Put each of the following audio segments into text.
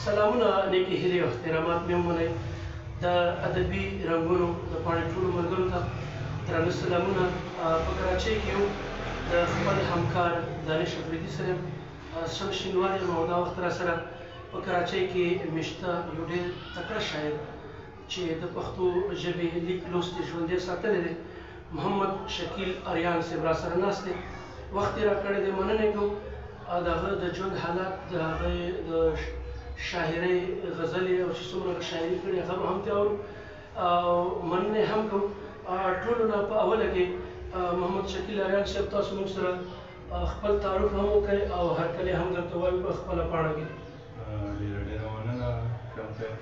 سلامونه نیکې هیلې او احترامات مې ومنئ د ادبي رنګونو د پاڼې ټولو ملګرو ته درانه سلامونه. په کراچۍ کې یو د خپل همکار دانش افریدي صاحب سم شینواری یم او دا وخت راسره په کراچۍ کې مېشته یو ډېر تکړه شاعر چې د پښتو ژبې لیک لوست یې ژوندی ساتلی دی محمد شکیل اریان صاحب راسره ناست دی. وخت یې راکړی دی، مننه یې کوو. د هغه د ژوند حالات، د هغه د شاعرۍ غزلې او چې څومره شاعري کړې هغه به هم ترې اورو او مننه یې هم کوو. ټولو نه په اوله کې محمد شکیل اریان صاحب تاسو موږ سره خپل تعارف هم وکړئ او هرکلی هم درته وایو په خپله پاڼه کې. ډېره ډېره مننه شم صاحب،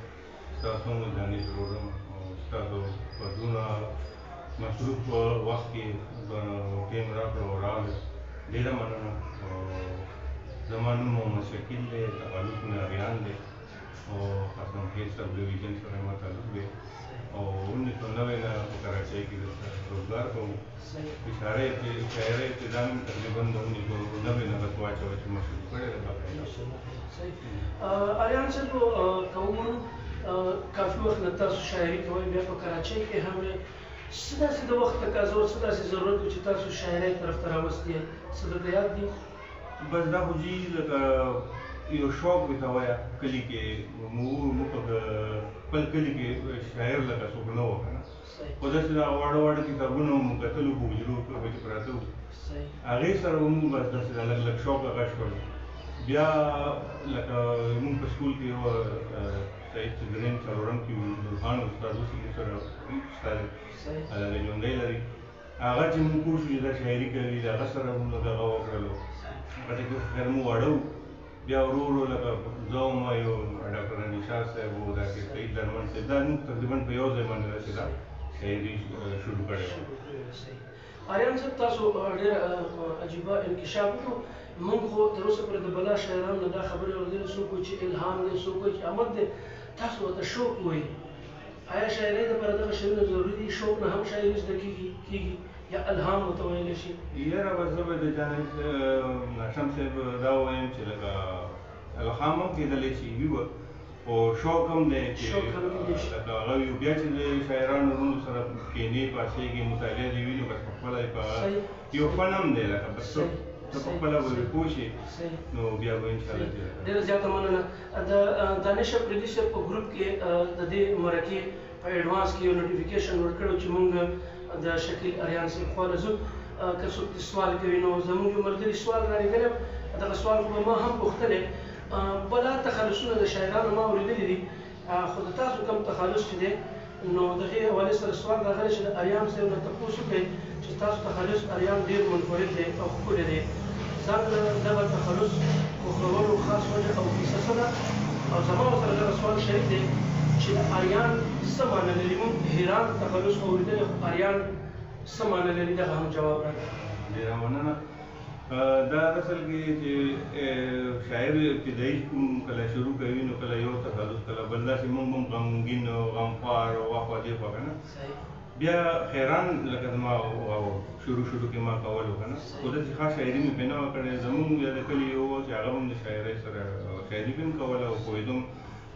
ستاسو هم دانش وروړم او ستاسو په دومره مصروف وخت کې ټیم راکړو او راغلو، ډېره مننه. زما نوم محمد شکیل دی، تخلص مې اریان دی او قاسم خیل سب ډویژن سره ما تعلق دی او 1990 نه په کراچۍ کې دلته روزګار کوم. شاعرۍ ابتدا مې تقریبا د 1990 نه بس واچوه چې مشروع کړی دی. اریان صاحب که وګورو کافي وخت نه تاسو شاعري کوئ، بیا په کراچۍ کې هم څه داسې د وخت تقاضا او څه داسې ضرورت و چې تاسو شاعرۍ طرف ته راوستې څه درته یاد دي؟ بس دا خو جي لکه یو شوق مې ته وایه، کلي کې موږ په خپل کلي کې شاعر لکه څوک نه وو که نه، خو داسې دا واړه واړه کتابونه مو کتلو په حجرو کې چې پراته وو، هغې سره به مونږ بس داسې لږ لږ شوق غش کړو. بیا لکه مونږ په سکول کې یو سعید چې درېیم څلورم کې نورخان استاد اوس مونږ سره استاد هغه ژوندی لري، هغه چې مونږ پوه شو چې دا شاعري کوي، د هغه سره مونږ دغه وکړلو. هغه کې خیر مو واړه وو، بیا ورو ورو لکه زه وم یو ډاکټر نشاد صاحب و، دا کې سعید درمن صاحب، دا مونږ تقریبا په یو ځای باندې داسې دا شاعري شروع کړې وه. اریان صاحب تاسو ډېر عجیبه انکشاف وکړو. موږ خو تر اوسه پورې د بلا شاعرانو نه دا خبرې اورېدلې، څوک وایي چې الهام دی، څوک وایي چې عمد دی، تاسو ورته شوق وایي. آیا شاعرۍ دپاره دغه شیونه ضروري دي؟ شوق نه هم شاعري زده کېږي یا الهام ورته ویلی شي؟ یاره بس زه به د جانب ناشم صاحب دا ووایم چې لکه الهام هم کېدلی شي وي به، خو شوق هم دی چې لکه هغه وي. بیا چې د شاعرانو وروڼو سره کښېنې پاڅېږي مطالعه دې وي، نو بس پخپله یو فن هم دی، لکه بس ته پخپله به پوه شې نو بیا به انشاءالله ډېره زیاته مننه. د دانش افریدي صاحب په ګروپ کې د دې مرکې په ایډوانس کې یو نوټیفیکیشن ورکړی چې موږ د شکیل اریان صاحب خوا له ځو، که څوک دې سوال کوي نو زموږ یو ملګري سوال رالېږلی، دغه سوال خو به ما هم پوښتلی. بلا تخلصونه د شاعرانو ما اورېدلي دي، خو د تاسو کوم تخلص چې دی نو دغې حوالې سره سوال راغلی چې د اریان صاحب نه تپوس وکړئ چې ستاسو تخلص اریان ډېر منفرد دی او ښکلی دی. ځان د دغه تخلص خوښولو خاص وجه او کیسه څه ده؟ او زما ورسره دغه سوال شریک دی چې د اریان څه معنی لري؟ موږ هیران تخلص خو اورېدلی، خو اریان څه معنی لري؟ دغه هم جواب راکړه. ډېره مننه. دا اصل کې چې شاعر ابتدایي کوم کله شروع کوي نو کله یو تخلص، کله بل، داسې موږ هم غمګین او غمخوار او اخوا دېخوا که نه. بیا خیران لکه زما شروع کې ما کول که نه، خو داسې خاص شاعري مې پرې نه وه کړې. زمونږ بیا د کلي یو و چې هغه هم د شاعرۍ سره شاعري به هم کوله او پوهېدم،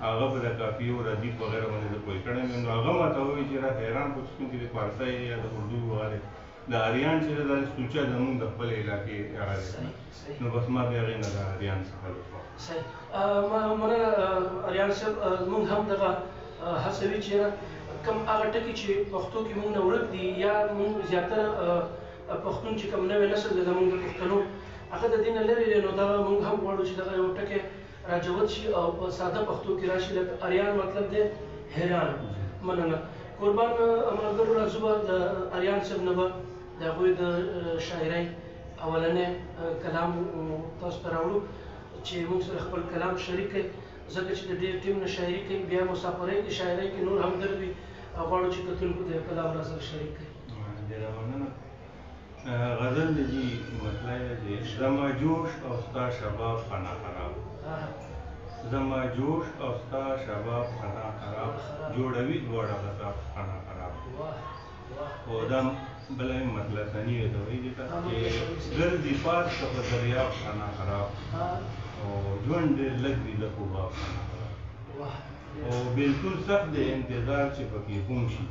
هغه به د قافیې او ردیف وغیره باندې زه پوه کړی یم. نو هغه ماته ووایي چې را خیران خو چونکې د فارسۍ یا د اردو هغه د اریان چې دا سوچه زمونږ د خپل علاقې هغه دی، نو بس ما بیا هغې نه د اریان څخه وکړه. صحیح، مننه اریان صاحب. موږ هم دغه هڅوي چې کوم هغه ټکي چې پښتو کې موږ نه ورک دي یا موږ زیاتره پښتون چې کوم نوی نسل دی زموږ د پښتنو هغه د دې نه لرې دی، نو دغه موږ هم غواړو چې دغه یو ټکی راجوت شي او په ساده پښتو کې راشي. لکه اریان مطلب دی حیران. مننه قربان ملګرو. راځو به د اریان صاحب نه به د هغوی د شاعرۍ اولنی کلام تاسو ته راوړو چې موږ سره خپل کلام شریک کړي، ځکه چې د ډېر ټیم نه شاعري کوي، بیا مسافرۍ کې شاعرۍ کې نور هم درد وي، غواړو چې کتونکو ته کلام را سره شریک کړي. ډېره مننه. غزل د جي مطلب دی زما جوش او ستا شباب فنا خراب، زما جوش او ستا شباب فنا خراب، جوړوي دواړه غصاب فنا خراب. خو دا بله مطلب ثاني ته وایي دې ته چې ګرځي پاس ته په دریاب فنا خراب او ژوند ډېر لږ وي د خوباب فنا خراب. او بلکل سخت دی انتظار چې پکې هم شي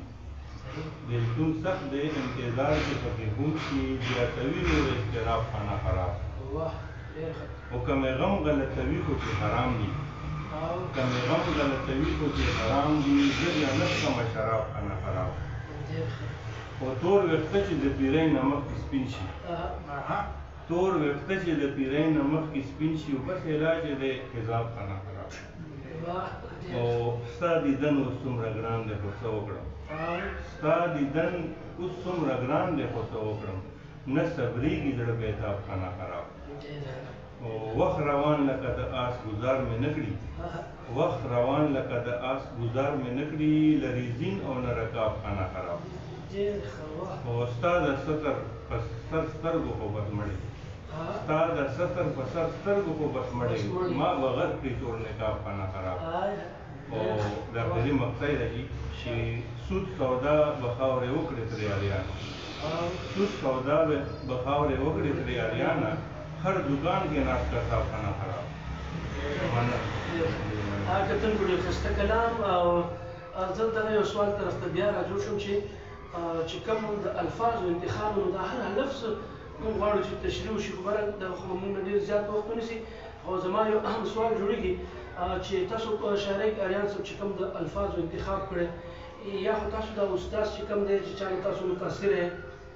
بلکل سخت دی انتظار چې پکې هم شي زیاتوي نور اضطراب خانه خراب او که مې غم غلطوي خو چې حرام دي که مې غم غلطوي خو چې حرام دي زه بیا نه څښمه شراب خانه خراب او تور ویښته چې د پیرۍ نه مخکې سپین شي تور ویښته چې د پیرۍ نه مخکې سپین شي او بس علاج یې دی حساب خانه خراب او ستا دیدن اوس څومره ګران دی خو څه وکړم ستا دیدن اوس څومره ګران دی خو څه وکړم نه صبرېږي زړه بېتاب خانه خراب او وخت روان لکه د آس ګزار مې نه کړي وخت روان لکه د آس ګزار مې نه کړي له ریزین او نه رکاب خانه خراب او ستا د ستر په سر سترګو خو بس مړې ستا د ستر په سر سترګو خو بس مړې ما به غر کړي ټول نقاب خانه خراب او د آخري مقصد دی چې سود سودا به خاورې وکړې ترې اریانه سود سودا به خاورې وکړې ترې اریانه هر دکان کې ناشته صاحب خانه خراب کتونکو ډېر ښایسته کلام او زه دغه یو سوال طرف ته بیا راجوړ شوم چې کوم د الفاظو انتخاب نو د هر لفظ موږ غواړو چې تشریح وشي خو بره دغه خو موږ نه ډېر زیات وخت ونیسي او زما یو اهم سوال جوړېږي چې تاسو په شاعرۍ کې اریان صاحب چې کوم د الفاظو انتخاب کړی یا خو تاسو د استاد چې کوم دی چې چا تاسو متاثر یې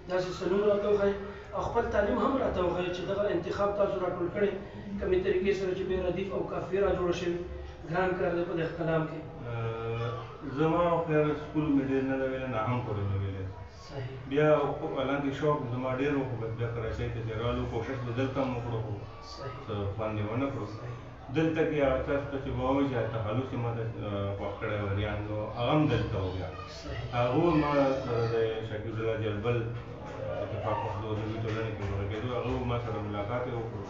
داسې څه نور راته وښایي او خپل تعلیم هم راته وښایي چې دغه انتخاب تاسو راټول کړی کومې طریقې سره چې بې ردیف او کافیه راجوړه شوې ګران کار دی په دغه کلام کې زما خیر سکول مې ډېر نه دی ویلی نه هم پورې نه ویلی بیا حالانکې شوق زما ډېر و خو بس بیا کراچۍ ته چې رالو کوښښ مې دلته هم وکړو خو څه خوند یې ونه کړو دلته کې هغه چا ته چې به وایي چې تخلص یې ما ته خوښ کړی و ریان نو هغه هم دلته و بیا هغو ما سره د شکیب الله جلبل اتفاق پښتو ادبي ټولنې کې ورغېدو هغو ما سره ملاقات یې وکړو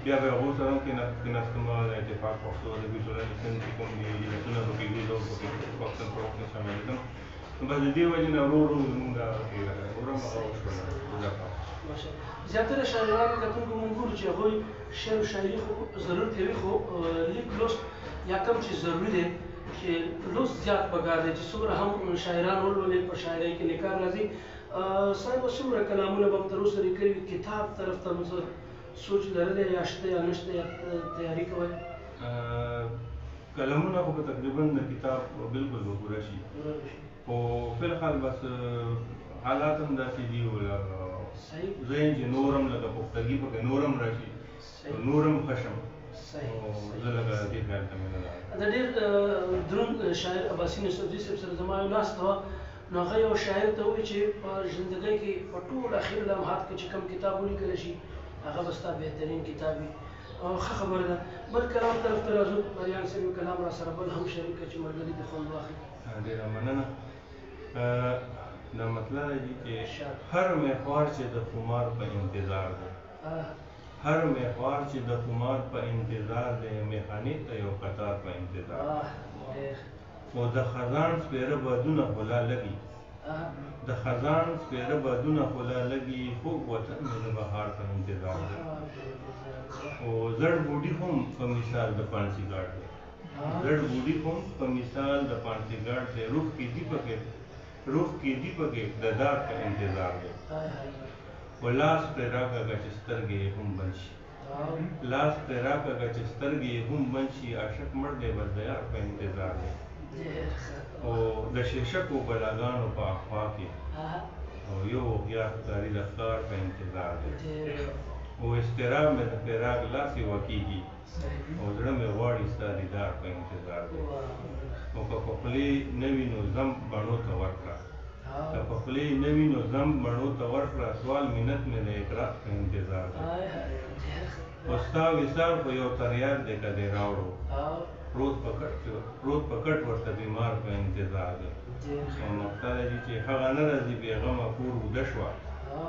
بیا به هغو سره هم کېناستم د اتفاق پښتو ادبي ټولنې څنګه چې کوم دي جنتونه پکې دي زه پکې پښتون فروغ کې شاملېدم بس د دې وجې نه ورو ورو زموږ دا ورم هغه وشوله زیاتره شاعرانو کتونکو موږ ګورو چې هغوی شعر و شاعري خو ضرور کوي خو لیک لوست یا کوم چې ضروري دی چې لوست زیات پکار دی چې څومره هم شاعران ولولي په شاعرۍ کې نکار راځي صاحب څومره کلامونه به هم تر اوسه لیکلي کتاب طرف ته مو سوچ لرلی یا شته یا نشته یا تیاري کوئ قلمونه خو به تقریبا د کتاب بالکل به پوره شي خو فی الحال بس حالات هم داسې دي ذهن چې نور هم لکه پختګي پکې نور هم راشي نور هم ښه شم زه لکه دې خیال ته مې نه د ډېر دروند شاعر عباسي نصرالدین صاحب سره زما یو ناسته وه نو هغه یو شاعر ته ووایي چې په ژوندګۍ کې په ټول اخر لمحات کې چې کوم کتاب ولیکلی شي هغه به ستا بهترین کتاب وي ښه خبره ده بل کلام طرف ته راځو بریان صاحب کلام را سره بل هم شریک کړه چې ملګري د خوند واخلي ډېره مننه دا مطلب دی چې هر محور چې د خمار په انتظار دی هر محور چې د خمار په انتظار دی میخانې ته یو قطار په انتظار خو د خزان سپېره بادونه خو لا لګي د خزان سپېره بادونه خو لا لګي خوږ وطن مې د بهار په انتظار دی خو زړ بوډي هم په مثال د پانسي ګاډ دی زړ بوډي هم په مثال د پانسي ګاډ دی روح کې دی پکې د دار په انتظار دی خو لاس پرې راکاږه چې سترګې یې هم بند شي لاس پرې راکاږه چې سترګې یې هم بند شي عاشق مړ دی بس د یار په انتظار دی او د شیشکو بلاګانو په اخوا کې او یو هوښیار ښکاري د ښکار په انتظار دی او اضطراب مې د فراق لاسې وکېږي او زړه مې غواړي ستا دیدار په انتظار دی او که په خولې نه وي نو زم بڼو ته ورکړه که په خولې نه وي نو زم بڼو ته ورکړه سوال منت مې د اقرار په انتظار دی او ستا وصال خو یو تریاک دی که دی راوړو پروت په کټ ورته بیمار په انتظار دی او مقصد دی چې هغه نه راځي بېغمه کور اوده شوه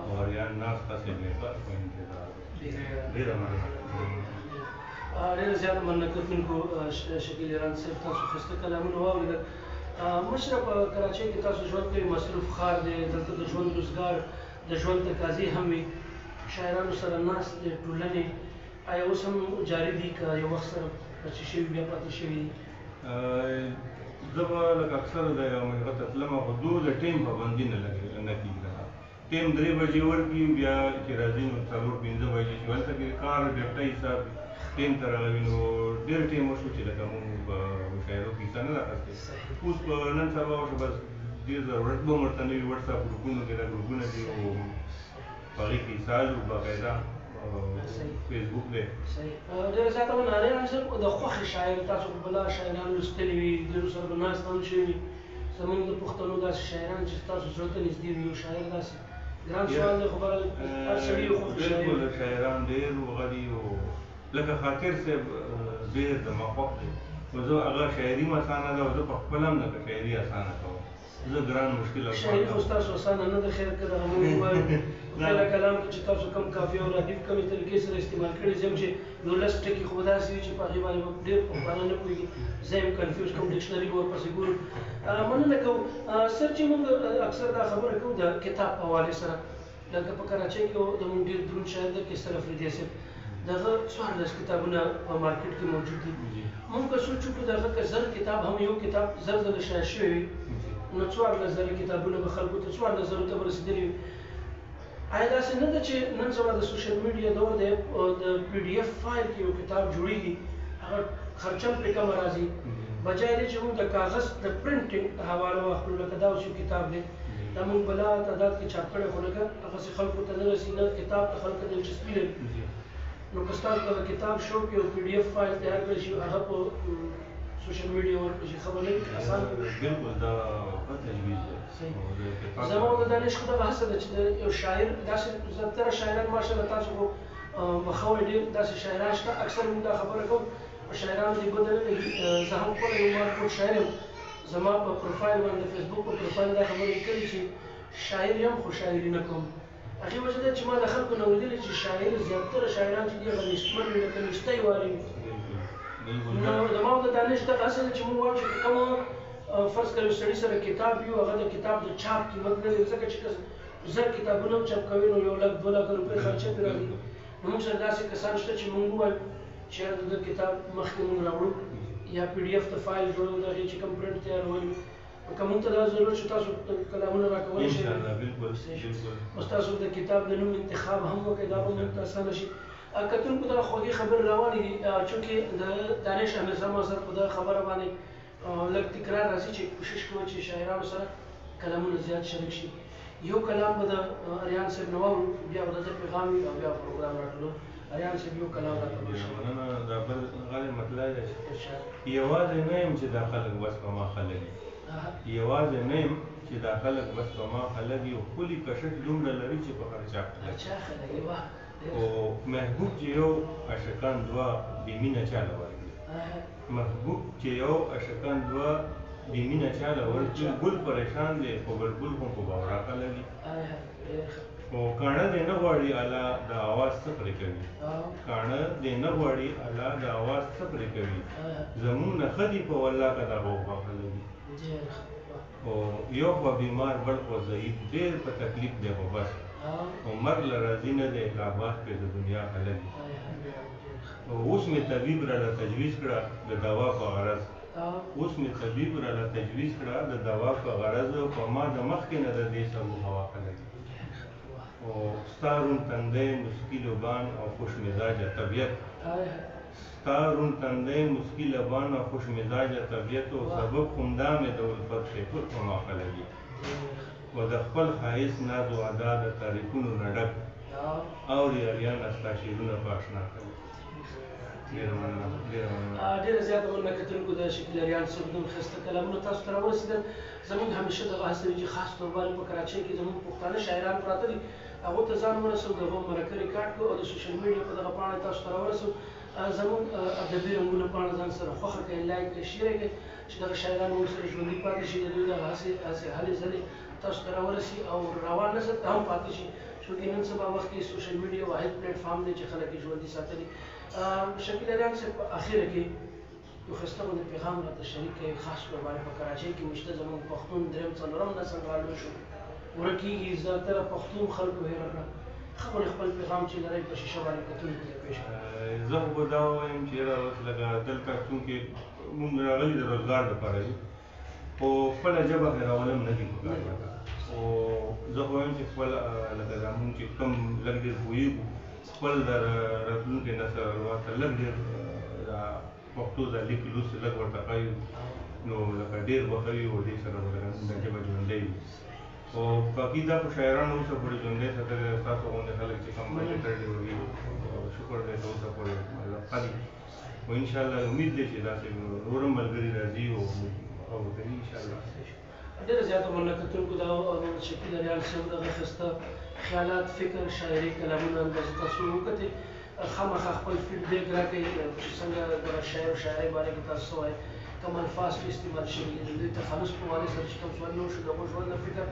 او اریان ناست هسې بېغر په انتظار دی ډېره مننه ډېره زیاته مننه کوونکو شکیل ایران صاحب تاسو ښایسته کلامونه واورېدل مشره په کراچۍ کې تاسو ژوند کوئ مصروف ښار دی دلته د ژوند روزګار د ژوند تقاضې هم وي شاعرانو سره ناست دی ټولنې آیا اوس هم جاري دي که یو وخت سره پاتې شوي بیا پاتې شوي دي زه به لکه اکثر د یو ملګري ته تلم خو دوی د ټیم پابندي نه کېږي ټیم 3 بجې ورکړي بیا چې راځي نو 4-5 بجې چې هلته کې کار ډېرټه حساب ټیم ته راغلي نو ډېر ټیم وشو چې لکه مونږ په مشاعرو کې حصه نه ده اخیستې اوس په نن سبا وشو بس ډېر ضرورت به هم ورته نه وي وټساپ ګروپونو کې دا ګروپونه دي او په هغې کې حصه لرو باقاعده فیسبوک دی ډېره زیاته مننه صاحب د خوښې شاعر تاسو په بله شاعران لوستلي وي ډېرو سره به ناست هم شوي وي زموږ د پښتنو داسې شاعران چې ستاسو زړه ته نږدې وي یو شاعر داسې ګران سوال دی خو بهرحال هر سړي یو خوښ شاعر بالکل شاعران ډېر هغه دي او لکه خاطر صاحب ډېر زما خوښ دی خو زه هغه شاعري م اسانه ده او زه په خپله هم لکه شاعري اسانه کوم زه ګران مشکل شاعري خو ستاسو اسانه نه ده خیر که دغه مونږ ووایو خپله کلام کې چې تاسو کم کافیه او ردیف کمې طریقې سره استعمال کړي زه هم چې یو لس ټکي خو به داسې وي چې په هغې باندې به ډېر پښتانه نه پوهېږي زه یم کنفیوز کوم ډکشنري به ورپسې ګورو مننه کوو سر چې موږ اکثر دا خبره کوو د کتاب په حوالې سره لکه په کراچۍ کې د موږ ډېر دروند شاعر دی کیسر افریدي صاحب دغه 14 کتابونه په مارکیټ کې موجود دي موږ که سوچ وکړو دغه که زر کتاب هم یو کتاب زر ځله شایع شوی وي نو 14 کتابونه به خلکو ته 14 ته به رسېدلي وي آیا داسې نه ده چې نن سبا د سوشل میډیا دور دی د پی ډي اف فایل کې یو کتاب جوړېږي هغه خرچه هم پرې کمه راځي بجای دی چې موږ د کاغذ د پرنټینګ حواله واخلو لکه دا اوس یو کتاب دی دا موږ بلا تعداد کې چاپ کړی خو لکه هغسې خلکو ته نه رسي نه کتاب ته خلکو دلچسپي لري نو که ستاسو دغه کتاب شوق یو پی ډي اف فایل تیار کړی شي هغه په سوشل میډیا ورکړل شي خبر نه اسان بالکل دا ښه تجویز دی زما د دانش خو دغه هڅه ده چې یو شاعر داسې زیاتره شاعران ماشاءالله تاسو خو مخوی ډېر داسې شاعران شته اکثر موږ دا خبره کوو په شاعرانو دې بده نه لګي زه هم خپله یو مارکوټ شاعر یم زما په پروفایل باندې فیسبوک په پروفایل دا خبرې لیکلي چې شاعر یم خو شاعري نه کوم هغې وجه ده چې ما د خلکو نه اورېدلي چې شاعر زیاتره شاعران چې دي هغه نیستمن وي لکه نیستی واري وي نو زما د دانش دغه هڅه ده چې موږ وایو چې کومه فرض کړئ یو سړي سره کتاب وي او هغه د کتاب د چاپ قیمت نه لري ځکه چې که زر کتابونه هم چاپ کوي نو 1 لک 2 لک روپۍ خرچه پرې راځي نو موږ سره داسې کسان شته چې موږ ووایو چې یاره د ده کتاب مخکې موږ راوړو یا پی ډي اف ته فایل جوړو د هغې چې کوم پرنټ تیارول وي که موږ ته دا ضرورت شو تاسو کلامونه راکولی شئ او ستاسو د کتاب د نوم انتخاب هم وکړئ دا به موږ ته اسانه شي کتونکو دغه خوږې خبرې روانې دي چونکې د دانش امیر زما سره په دغه خبره باندې لږ تکرار راځي چې کوشش کوو چې شاعرانو سره کلامونه زیات شریک شي یو کلام به د اریان صاحب نه واورو بیا به د ده پیغام وي او بیا پروګرام راټولو اریان صاحب یو کلام راته مننه دا بل غالب مطلب دی یوازې نه یم چې دا خلک بس په ما خلک دي یوازې نه یم چې دا خلک بس په ما خلک دي او ښکلي کشش دومره لري چې په هر چا خلک او محبوب چې یو عاشقان دوه بې مینه چاله ورکړي محبوب چې یو عاشقان دوه بې مینه چاله ورکړي ګل پریشان دی خو بلبل هم په باوراقه لګي خو کاڼه دی نه غواړي الله د اواز څه پرې کوي کاڼه دی نه غواړي الله د اواز څه پرې کوي زمونږ نه ښه دي په والله که دغه وغوښه لګي او یو خوا بیمار بل خوا ضعیف ډېر په تکلیف دی خو بس او مرګ له راضي نه دی لا باغ پرې د دنیا خلک دي اوس مې طبیب راله تجویز کړه د دوا په غرض اوس مې طبیب راله تجویز کړه د دوا په غرض په ما د مخکې نه د دې سبو هوا خلک او ستا روڼ تندی مسکي لبان او خوش مزاجه طبیعت ستا روڼ تندی مسکي لبان او خوش مزاجه طبیعت او سبب همدا مې د الفت شیپور په ما خلک دي و د خپل ښایست ناز و ادا د تاریخونو نه ډک اوري اریانه ستا شعرونه په اشنا کوي ډېره زیاته مننه کتونکو د شکیل اریان صاحب دومره ښایسته کلامونه تاسو ته راورسېدل زموږ همیشه دغه هڅه وي چې خاص طور باندې په کراچۍ کې زموږ پښتانه شاعران پراته دي هغو ته ځان ورسوو د هغو مرکه ریکارډ کړو او د سوشل میډیا په دغه پاڼه تاسو ته راورسوو زموږ ادبي رنګونه پاڼه ځان سره خوښه کړئ لایک کړئ شیر یې کړئ چې دغه شاعران موږ سره ژوندي پاتې شي د دوی دغه هڅې هلې ځلې تاسو ته راورسي او روان نسل ته هم پاتې شي چونکې نن سبا وخت کې سوشل میډیا واحد پلیټ فارم دی چې خلک یې ژوندي ساتلي شکیل اریان صاحب په اخره کې یو ښایسته غوندې پیغام راته شریک کړئ خاص طور باندې په کراچۍ کې موږ ته زموږ پښتون درېیم څلورم نسل رالوی شو ورک کېږي زیاتره پښتون خلکو هېره کړه ښه غوندې خپل پیغام چې لرئ په شیشه باندې کتونکو ته پېښ کړئ زه خو به دا ووایم چې یاره اوس لکه دلته څومکې مونږ راغلي د روزګار لپاره یو خو خپله ژبه هېرول هم نه دي پکار لکه او زه خو وایم چې خپل لکه دا مونږ چې کوم لږ ډېر پوهېږو خپل د راتلونکي نسل ورته لږ ډېر دا پښتو دا لیک لوست لږ ورته ښایو نو لکه ډېر به ښه وي او دې سره به لکه دا ژبه ژوندۍ وي او باقي دا خو شاعرانو اوسه پورې ژوندی ساتلې ستاسو غوندې خلک چې کوم لیټرډي وي شکر دی ته اوسه پورې مطلب ښه دي او انشاءالله امید دی چې داسې نور هم ملګري راځي او هغه کوي انشاءالله ډېره زیاته مننه کتونکو دا شکیل ریال صاحب دغه ښایسته خیالات فکر شاعري کلامونه اندازې تاسو وکتې خامخا خپل فیډبیک راکړئ چې څنګه د شاعر و شاعرۍ باره کې تاسو څه وایئ کوم الفاظ چې استعمال شوي دي د تخلص په حوالې سره چې کوم سوالونه وشو د هغو ژوند د فکر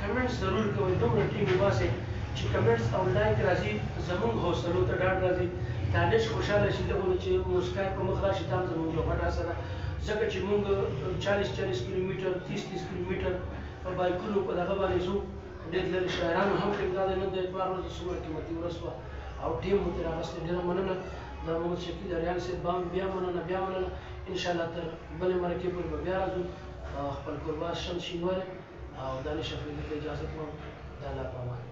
کمنټس ضرور کوئ دومره ټیم وباسئ چې کمنټس او لایک راځي زموږ حوصلو ته ډاډ راځي دانش خوشحاله شي دغه چې مسکای په مخ راشي دا هم زموږ لپاره هڅه ده ځکه چې موږ 40 کیلومتر 30 کیلومتر په بایکونو په دغه باندې ځو ډېر لرې شاعرانو هم پرې دا دی نن د اتوار ورځ څومره قیمتي ورځ وه او ټیم مو ترې راغستی ډېره مننه د محمد شکیل اریان صاحب بیا مننه انشاءالله تر بلې مرکې پورې به بیا راځو خپل قربان شمس شینواری او دانش افریدي ته اجازه کوم د الله په امان